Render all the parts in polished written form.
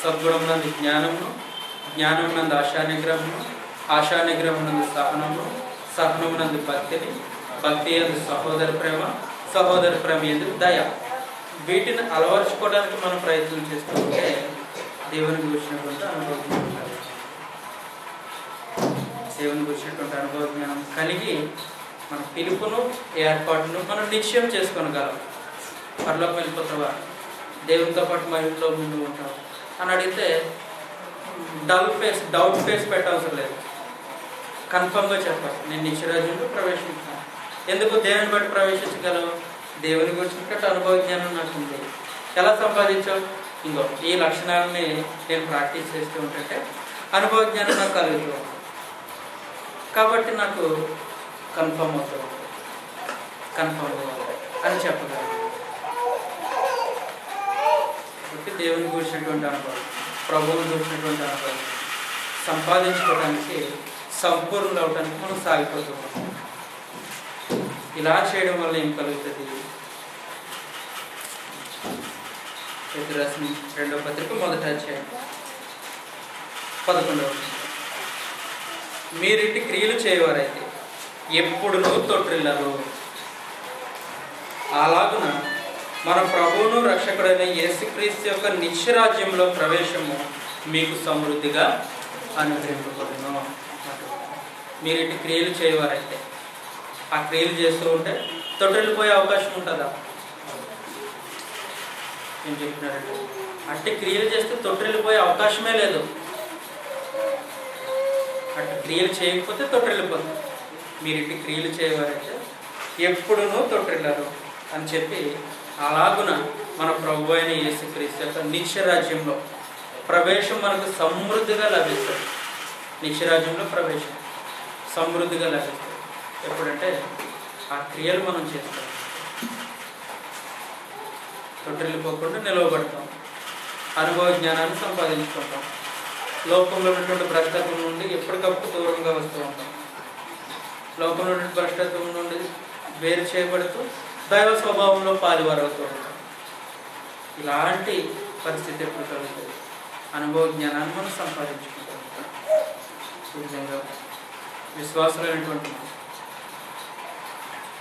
సద్గుణమునందు జ్ఞానమును, జ్ఞానమునందు ఆశానిగ్రహమును, ఆశానిగ్రహమునందు సహనమును, సహనమునందు భక్తిని, భక్తి యందు సహోదర ప్రేమ, సహోదర ప్రేమ యందు దయ. వీటిని అలవర్చుకోవడానికి మనం ప్రయత్నం చేస్తూ ఉంటే దేవుని గురించినటువంటి అనుభవ జ్ఞానం, దేవుని గురించినటువంటి అనుభవ జ్ఞానం కలిగి మన పిలుపును, ఏర్పాటును మనం నిశ్చయం చేసుకోగలం. పరలోకి వెళ్ళిపోతావా, దేవునితో పాటు మా ఇంట్లో ముందు ఉంటావు అని అడిగితే డౌట్ ఫేస్ పెట్టవసరం లేదు. కన్ఫర్మ్గా చెప్పాలి, నేను నిత్యరాజ్యంలో ప్రవేశించాను. ఎందుకు దేవుని బట్టి ప్రవేశించగలవు? దేవుని గురించి అనుభవ జ్ఞానం నాకు ఉంది. ఎలా సంపాదించావు? ఇంకో ఈ లక్షణాలని నేను ప్రాక్టీస్ చేస్తూ ఉంటే అనుభవ జ్ఞానం నాకు కలుగుతూ, కాబట్టి నాకు కన్ఫర్మ్ అవుతుంది, కన్ఫర్మ్ అని చెప్పగలను. కాబట్టి దేవుని గురించినటువంటి అనుభవం, ప్రభువుని గురించినటువంటి అనుభవం సంపాదించుకోవడానికి, సంపూర్ణులు అవడానికి మనం సాగిపోతున్నాం. ఇలా చేయడం వల్ల ఏం కలుగుతుంది? పేతురు రాసిన 2వ పత్రిక 1వ అధ్యాయం 11వ వచనం. మీరిటి క్రియలు చేయవారైతే ఎప్పుడునూ తొట్టిల్లరు. అలాగున మన ప్రభువును రక్షకుడైన యేసుక్రీస్తు యొక్క నిత్యరాజ్యంలో ప్రవేశము మీకు సమృద్ధిగా అనుగ్రహింపబడును. మీరిటి క్రియలు చేయవారైతే, ఆ క్రియలు చేస్తూ ఉంటే తొట్టిల్లిపోయే అవకాశం ఉంటుందా? ఏం చెప్తున్నారంటే అట్టి క్రియలు చేస్తే తొట్టిల్లిపోయే అవకాశమే లేదు. అట్టి క్రియలు చేయకపోతే తొట్టిల్లిపోతుంది. మీరు ఇట్టి క్రియలు చేయవారైతే ఎప్పుడునూ తొట్టిల్లరు అని చెప్పి, అలాగున మన ప్రభు అయిన యేసుక్రీస్తు యొక్క నిత్యరాజ్యంలో ప్రవేశం మనకు సమృద్ధిగా లభిస్తుంది. నిత్యరాజ్యంలో ప్రవేశం సమృద్ధిగా లభిస్తుంది. ఎప్పుడంటే ఆ క్రియలు మనం చేస్తాం, తొట్టిల్లిపోకుండా నిలవబడతాం, అనుభవ జ్ఞానాన్ని సంపాదించుకుంటాం, లోకంలో ఉన్నటువంటి భ్రష్టత్వం నుండి ఎప్పటికప్పుడు దూరంగా వస్తూ ఉంటాం, లోకంలో ఉన్న భ్రష్టత్వం నుండి వేరు చేయబడుతూ దైవ స్వభావంలో పాలువారవుతూ ఉంటాం. ఇలాంటి పరిస్థితి ఎప్పుడు కలుగుతుంది? అనుభవ జ్ఞానాన్ని మనం సంపాదించుకుంటాం. ఈ విధంగా విశ్వాసులైనటువంటి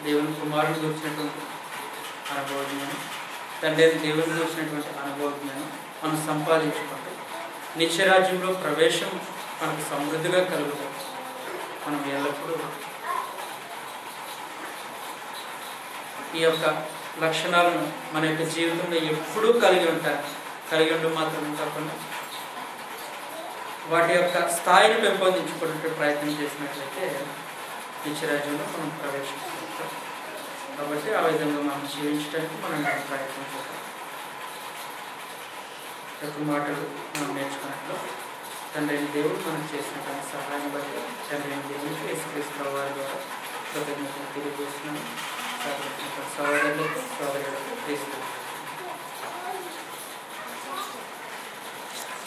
దేవుని కుమారుని గురించినటువంటి అనుభవ జ్ఞానం, తండ్రి దేవుని గురించినటువంటి అనుభవ జ్ఞానం మనం సంపాదించుకుంటే నిత్యరాజ్యంలో ప్రవేశం మనకు సమృద్ధిగా కలుగుతుంది. మనం ఎల్లప్పుడూ ఈ యొక్క లక్షణాలను మన యొక్క జీవితంలో ఎప్పుడూ కలిగి ఉంటారు. కలిగి ఉండడం మాత్రమే కాకుండా వాటి యొక్క స్థాయిని పెంపొందించుకునే ప్రయత్నం చేసినట్లయితే నిత్యరాజ్యంలో మనం ప్రవేశిస్తాం. కాబట్టి ఆ విధంగా మనం జీవించడానికి మనం ప్రయత్నం చేస్తాం. యొక్క మాటలు మనం నేర్చుకున్నట్లు తండ్రి దేవుడు మనకు చేసినటువంటి సహాయం బట్టి తండ్రి దేవునికి యేసుక్రీస్తు వారి ద్వారా కృతజ్ఞతలు తెలియజేస్తున్నాను. సోదరులకు క్రీస్తు